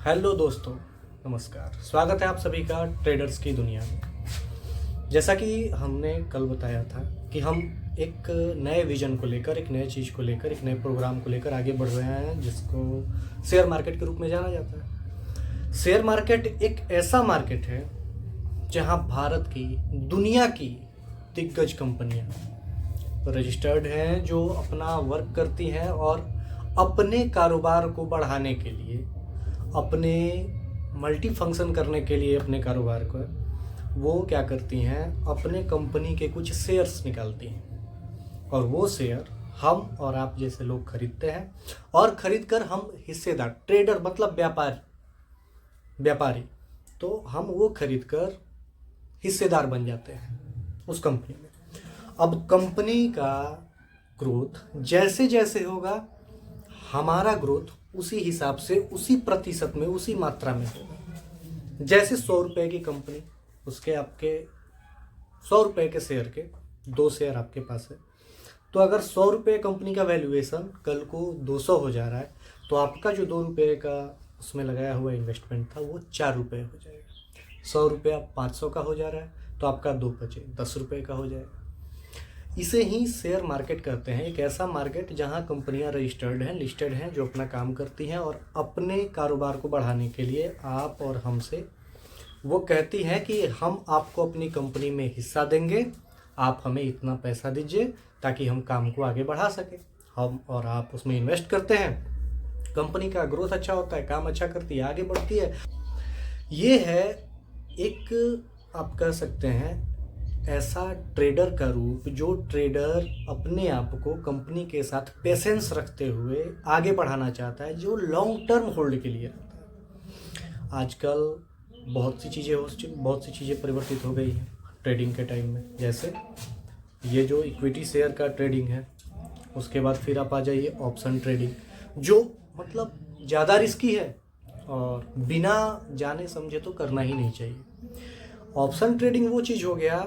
Hello दोस्तों, नमस्कार। स्वागत है आप सभी का ट्रेडर्स की दुनिया में। जैसा कि हमने कल बताया था कि हम एक नए विजन को लेकर, एक नए चीज़ को लेकर, एक नए प्रोग्राम को लेकर आगे बढ़ रहे हैं, जिसको शेयर मार्केट के रूप में जाना जाता है। शेयर मार्केट एक ऐसा मार्केट है जहां भारत की, दुनिया की दिग्गज कंपनियां रजिस्टर्ड हैं, जो अपना वर्क करती हैं और अपने कारोबार को बढ़ाने के लिए, अपने मल्टी फंक्शन करने के लिए, अपने कारोबार को वो क्या करती हैं, अपने कंपनी के कुछ शेयर्स निकालती हैं और वो शेयर हम और आप जैसे लोग खरीदते हैं और खरीद कर हम हिस्सेदार, ट्रेडर मतलब व्यापारी, तो हम वो खरीद कर हिस्सेदार बन जाते हैं उस कंपनी में। अब कंपनी का ग्रोथ जैसे जैसे होगा, हमारा ग्रोथ उसी हिसाब से, उसी प्रतिशत में, उसी मात्रा में होगा। जैसे 100 रुपए की कंपनी, उसके आपके 100 रुपए के शेयर के 2 शेयर आपके पास है, तो अगर 100 रुपये कंपनी का वैल्यूएशन कल को 200 हो जा रहा है, तो आपका जो 2 रुपये का उसमें लगाया हुआ इन्वेस्टमेंट था वो 4 रुपये हो जाएगा। 100 रुपया 500 का हो जा रहा है, तो आपका 2 बचे 10 रुपये का हो जाएगा। इसे ही शेयर मार्केट कहते हैं। एक ऐसा मार्केट जहां कंपनियां रजिस्टर्ड हैं, लिस्टेड हैं, जो अपना काम करती हैं और अपने कारोबार को बढ़ाने के लिए आप और हमसे वो कहती हैं कि हम आपको अपनी कंपनी में हिस्सा देंगे, आप हमें इतना पैसा दीजिए ताकि हम काम को आगे बढ़ा सकें। हम और आप उसमें इन्वेस्ट करते हैं, कंपनी का ग्रोथ अच्छा होता है, काम अच्छा करती है, आगे बढ़ती है। ये है एक, आप कह सकते हैं, ऐसा ट्रेडर का रूप, जो ट्रेडर अपने आप को कंपनी के साथ पेशेंस रखते हुए आगे बढ़ाना चाहता है, जो लॉन्ग टर्म होल्ड के लिए रहता है। आजकल बहुत सी चीज़ें परिवर्तित हो गई हैं ट्रेडिंग के टाइम में। जैसे ये जो इक्विटी शेयर का ट्रेडिंग है, उसके बाद फिर आप आ जाइए ऑप्शन ट्रेडिंग, जो मतलब ज़्यादा रिस्की है और बिना जाने समझे तो करना ही नहीं चाहिए। ऑप्शन ट्रेडिंग वो चीज़ हो गया,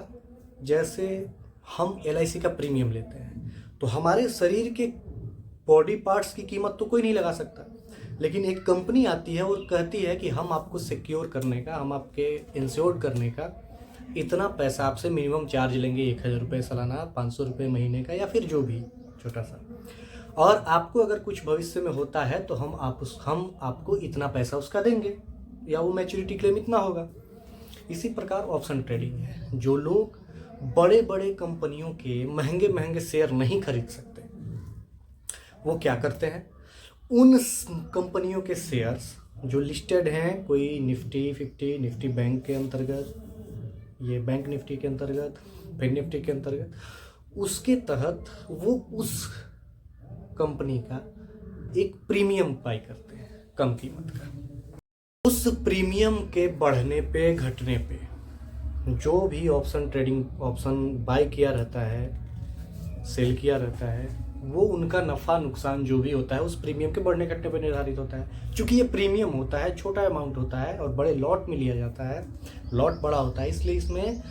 जैसे हम LIC का प्रीमियम लेते हैं, तो हमारे शरीर के बॉडी पार्ट्स की कीमत तो कोई नहीं लगा सकता, लेकिन एक कंपनी आती है और कहती है कि हम आपको सिक्योर करने का, हम आपके इंश्योर करने का इतना पैसा आपसे मिनिमम चार्ज लेंगे, 1000 रुपये सालाना, 500 रुपये महीने का, या फिर जो भी छोटा सा, और आपको अगर कुछ भविष्य में होता है तो हम आपको इतना पैसा उसका देंगे, या वो मैच्योरिटी क्लेम इतना होगा। इसी प्रकार ऑप्शन ट्रेडिंग है। जो लोग बड़े बड़े कंपनियों के महंगे महंगे शेयर नहीं खरीद सकते, वो क्या करते हैं, उन कंपनियों के शेयर्स जो लिस्टेड हैं, कोई निफ्टी 50, निफ्टी बैंक के अंतर्गत, ये बैंक निफ्टी के अंतर्गत, फिर निफ्टी के अंतर्गत, उसके तहत वो उस कंपनी का एक प्रीमियम पाई करते हैं, कम कीमत का। उस प्रीमियम के बढ़ने पे, घटने पे, जो भी ऑप्शन ट्रेडिंग, ऑप्शन बाय किया रहता है, सेल किया रहता है, वो उनका नफ़ा नुकसान जो भी होता है उस प्रीमियम के बढ़ने घटने पर निर्धारित होता है। क्योंकि ये प्रीमियम होता है, छोटा अमाउंट होता है और बड़े लॉट में लिया जाता है, लॉट बड़ा होता है, इसलिए इसमें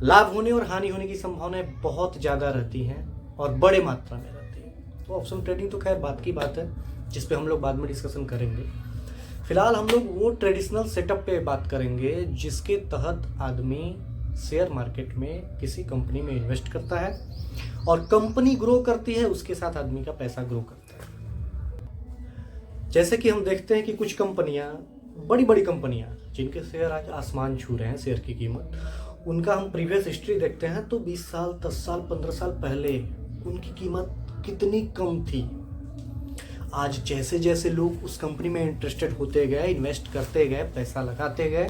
लाभ होने और हानि होने की संभावनाएं बहुत ज़्यादा रहती हैं और बड़े मात्रा में रहती हैं। तो ऑप्शन ट्रेडिंग तो खैर बात की बात है, जिस पे हम लोग बाद में डिस्कशन करेंगे। फिलहाल हम लोग वो ट्रेडिशनल सेटअप पे बात करेंगे जिसके तहत आदमी शेयर मार्केट में किसी कंपनी में इन्वेस्ट करता है और कंपनी ग्रो करती है, उसके साथ आदमी का पैसा ग्रो करता है। जैसे कि हम देखते हैं कि कुछ कंपनियां, बड़ी बड़ी कंपनियां, जिनके शेयर आज आसमान छू रहे हैं शेयर की कीमत, उनका हम प्रीवियस हिस्ट्री देखते हैं तो 20 साल, 10 साल, 15 साल पहले उनकी कीमत कितनी कम थी। आज जैसे जैसे लोग उस कंपनी में इंटरेस्टेड होते गए, इन्वेस्ट करते गए, पैसा लगाते गए,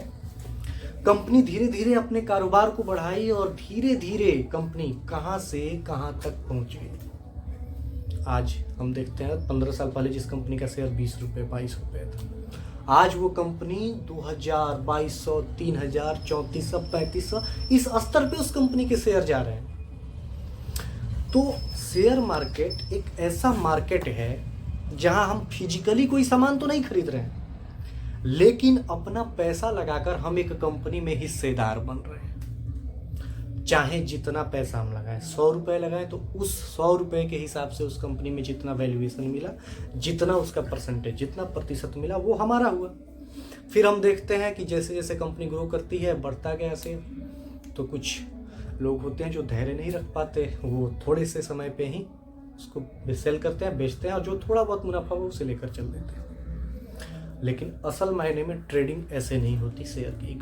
कंपनी धीरे धीरे अपने कारोबार को बढ़ाई और धीरे धीरे कंपनी कहां से कहां तक पहुंच गई। आज हम देखते हैं 15 साल पहले जिस कंपनी का शेयर 20 रुपये, 22 रुपये था, आज वो कंपनी 2000, 2200, 3000, 3400, 3500, इस स्तर पे उस कंपनी के शेयर जा रहे हैं। तो शेयर मार्केट एक ऐसा मार्केट है जहां हम फिजिकली कोई सामान तो नहीं खरीद रहे हैं, लेकिन अपना पैसा लगाकर हम एक कंपनी में हिस्सेदार बन रहे हैं। चाहे जितना पैसा हम लगाएं, 100 रुपये लगाएं, तो उस 100 रुपये के हिसाब से उस कंपनी में जितना वैल्यूएशन मिला, जितना उसका परसेंटेज, जितना प्रतिशत मिला, वो हमारा हुआ। फिर हम देखते हैं कि जैसे जैसे कंपनी ग्रो करती है बढ़ता गया शेयर, तो कुछ लोग होते हैं जो धैर्य नहीं रख पाते, वो थोड़े से समय पे ही उसको सेल करते हैं, बेचते हैं, और जो थोड़ा बहुत मुनाफा हो उसे लेकर चल देते हैं। लेकिन असल मायने में ट्रेडिंग ऐसे नहीं होती शेयर की,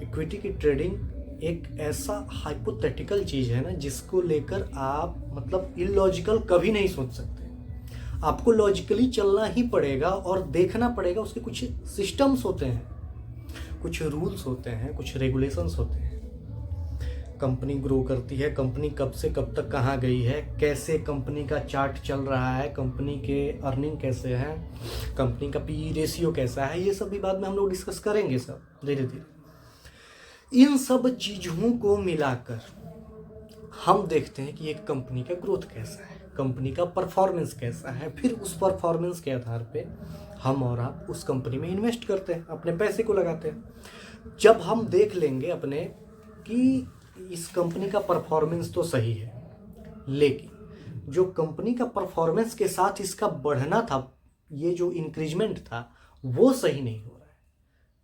इक्विटी की ट्रेडिंग एक ऐसा हाइपोथेटिकल चीज़ है ना, जिसको लेकर आप मतलब इलॉजिकल कभी नहीं सोच सकते। आपको लॉजिकली चलना ही पड़ेगा और देखना पड़ेगा। उसके कुछ सिस्टम्स होते हैं, कुछ रूल्स होते हैं, कुछ रेगुलेशंस होते हैं। कंपनी ग्रो करती है, कंपनी कब से कब तक कहाँ गई है, कैसे कंपनी का चार्ट चल रहा है, कंपनी के अर्निंग कैसे हैं, कंपनी का पी रेशियो कैसा है, ये सब भी बाद में हम लोग डिस्कस करेंगे सब धीरे धीरे। इन सब चीज़ों को मिलाकर हम देखते हैं कि एक कंपनी का ग्रोथ कैसा है, कंपनी का परफॉर्मेंस कैसा है। फिर उस परफॉर्मेंस के आधार पे हम और आप उस कंपनी में इन्वेस्ट करते हैं, अपने पैसे को लगाते हैं। जब हम देख लेंगे अपने कि इस कंपनी का परफॉर्मेंस तो सही है, लेकिन जो कंपनी का परफॉर्मेंस के साथ इसका बढ़ना था, ये जो इंक्रीजमेंट था वो सही नहीं हो रहा है,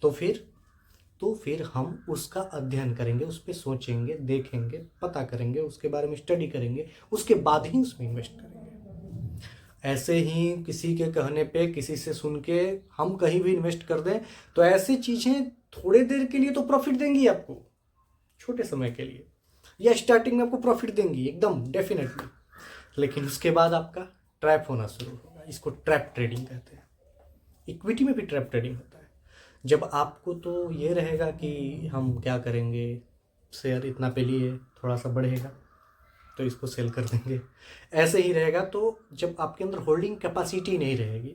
तो फिर हम उसका अध्ययन करेंगे, उस पर सोचेंगे, देखेंगे, पता करेंगे, उसके बारे में स्टडी करेंगे, उसके बाद ही उसमें इन्वेस्ट करेंगे। ऐसे ही किसी के कहने पे, किसी से सुन के हम कहीं भी इन्वेस्ट कर दें तो ऐसी चीज़ें थोड़े देर के लिए तो प्रॉफिट देंगी आपको, छोटे समय के लिए, या स्टार्टिंग में आपको प्रॉफिट देंगी एकदम डेफिनेटली, लेकिन उसके बाद आपका ट्रैप होना शुरू होगा। इसको ट्रैप ट्रेडिंग कहते हैं। इक्विटी में भी ट्रैप ट्रेडिंग होता है। जब आपको तो ये रहेगा कि हम क्या करेंगे, शेयर इतना पे लिए, थोड़ा सा बढ़ेगा तो इसको सेल कर देंगे, ऐसे ही रहेगा। तो जब आपके अंदर होल्डिंग कैपेसिटी नहीं रहेगी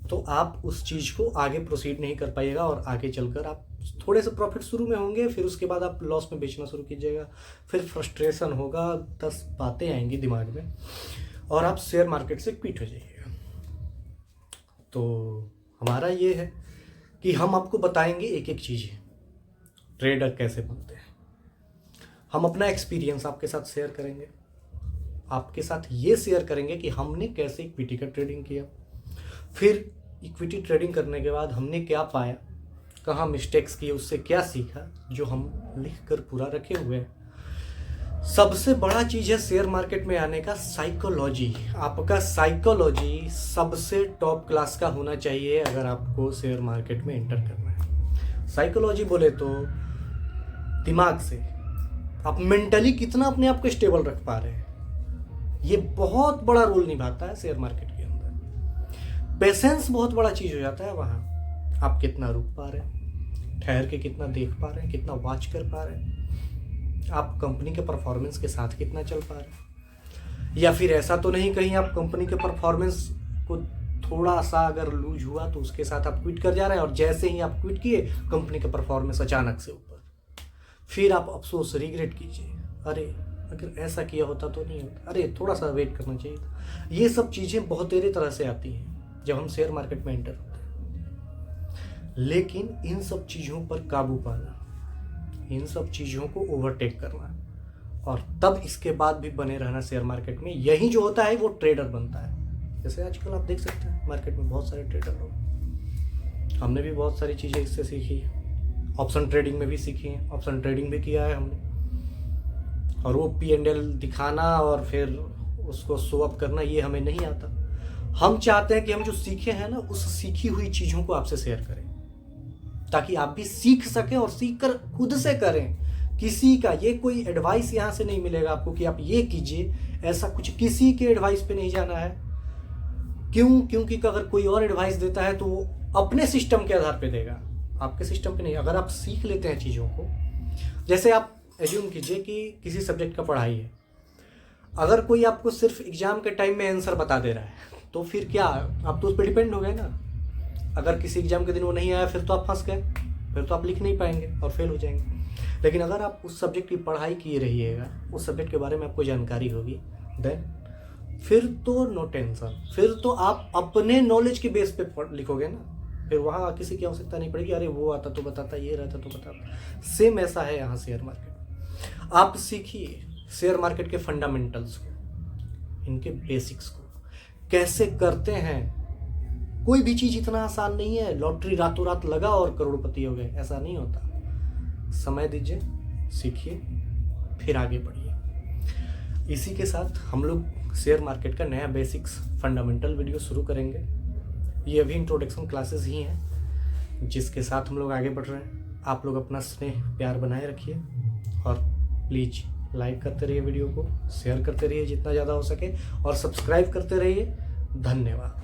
तो आप उस चीज़ को आगे प्रोसीड नहीं कर पाइएगा, और आगे चलकर आप थोड़े से प्रॉफिट शुरू में होंगे, फिर उसके बाद आप लॉस में बेचना शुरू कीजिएगा, फिर फ्रस्ट्रेशन होगा, 10 बातें आएंगी दिमाग में और आप शेयर मार्केट से क्विट हो जाइएगा। तो हमारा ये है कि हम आपको बताएंगे एक एक चीज़ें, ट्रेडर कैसे बनते हैं। हम अपना एक्सपीरियंस आपके साथ शेयर करेंगे, आपके साथ ये शेयर करेंगे कि हमने कैसे इक्विटी का ट्रेडिंग किया, फिर इक्विटी ट्रेडिंग करने के बाद हमने क्या पाया, कहाँ मिस्टेक्स किए, उससे क्या सीखा, जो हम लिख कर पूरा रखे हुए हैं। सबसे बड़ा चीज़ है शेयर मार्केट में आने का साइकोलॉजी। आपका साइकोलॉजी सबसे टॉप क्लास का होना चाहिए अगर आपको शेयर मार्केट में एंटर करना है। साइकोलॉजी बोले तो दिमाग से आप मेंटली कितना अपने आप को स्टेबल रख पा रहे हैं, ये बहुत बड़ा रोल निभाता है शेयर मार्केट के अंदर। पेशेंस बहुत बड़ा चीज़ हो जाता है वहाँ। आप कितना रुक पा रहे हैं, ठहर के कितना देख पा रहे हैं, कितना वॉच कर पा रहे हैं, आप कंपनी के परफॉर्मेंस के साथ कितना चल पा रहे हैं। या फिर ऐसा तो नहीं कहीं आप कंपनी के परफॉर्मेंस को थोड़ा सा अगर लूज हुआ तो उसके साथ आप क्विट कर जा रहे हैं, और जैसे ही आप क्विट किए कंपनी का परफॉर्मेंस अचानक से ऊपर, फिर आप अफसोस रिग्रेट कीजिए, अरे अगर ऐसा किया होता तो नहीं होता, अरे थोड़ा सा वेट करना चाहिए था। ये सब चीज़ें बहुत तेरे तरह से आती हैं जब हम शेयर मार्केट में एंटर होते हैं। लेकिन इन सब चीज़ों पर काबू पाना, इन सब चीज़ों को ओवरटेक करना, और तब इसके बाद भी बने रहना शेयर मार्केट में, यही जो होता है वो ट्रेडर बनता है। जैसे आजकल आप देख सकते हैं मार्केट में बहुत सारे ट्रेडर लोग, हमने भी बहुत सारी चीज़ें इससे सीखी है, ऑप्शन ट्रेडिंग में भी सीखी है, ऑप्शन ट्रेडिंग भी किया है हमने, और वो P&L दिखाना और फिर उसको शो अप करना ये हमें नहीं आता। हम चाहते हैं कि हम जो सीखे हैं ना, उस सीखी हुई चीज़ों को आपसे शेयर करें, ताकि आप भी सीख सकें और सीख कर खुद से करें। किसी का ये कोई एडवाइस यहाँ से नहीं मिलेगा आपको कि आप ये कीजिए, ऐसा कुछ किसी के एडवाइस पे नहीं जाना है। क्योंकि अगर कोई और एडवाइस देता है तो वो अपने सिस्टम के आधार पे देगा, आपके सिस्टम पे नहीं। अगर आप सीख लेते हैं चीज़ों को, जैसे आप एज्यूम कीजिए कि किसी सब्जेक्ट का पढ़ाई है, अगर कोई आपको सिर्फ एग्जाम के टाइम में आंसर बता दे रहा है तो फिर क्या, आप तो उस पर डिपेंड हो गए ना। अगर किसी एग्जाम के दिन वो नहीं आया फिर तो आप फंस गए, फिर तो आप लिख नहीं पाएंगे और फेल हो जाएंगे। लेकिन अगर आप उस सब्जेक्ट की पढ़ाई किए रहिएगा, उस सब्जेक्ट के बारे में आपको जानकारी होगी, देन फिर तो नो टेंशन, फिर तो आप अपने नॉलेज के बेस पे लिखोगे ना, फिर वहाँ किसी की आवश्यकता नहीं पड़ेगी, अरे वो आता तो बताता, ये रहता तो बताता। सेम ऐसा है यहाँ शेयर मार्केट। आप सीखिए शेयर मार्केट के फंडामेंटल्स को, इनके बेसिक्स को, कैसे करते हैं कोई भी चीज़ इतना आसान नहीं है लॉटरी रातों रात लगा और करोड़पति हो गए, ऐसा नहीं होता। समय दीजिए, सीखिए, फिर आगे बढ़िए। इसी के साथ हम लोग शेयर मार्केट का नया बेसिक्स फंडामेंटल वीडियो शुरू करेंगे। ये अभी इंट्रोडक्शन क्लासेस ही हैं जिसके साथ हम लोग आगे बढ़ रहे हैं। आप लोग अपना स्नेह प्यार बनाए रखिए और प्लीज़ लाइक करते रहिए, वीडियो को शेयर करते रहिए जितना ज़्यादा हो सके, और सब्सक्राइब करते रहिए। धन्यवाद।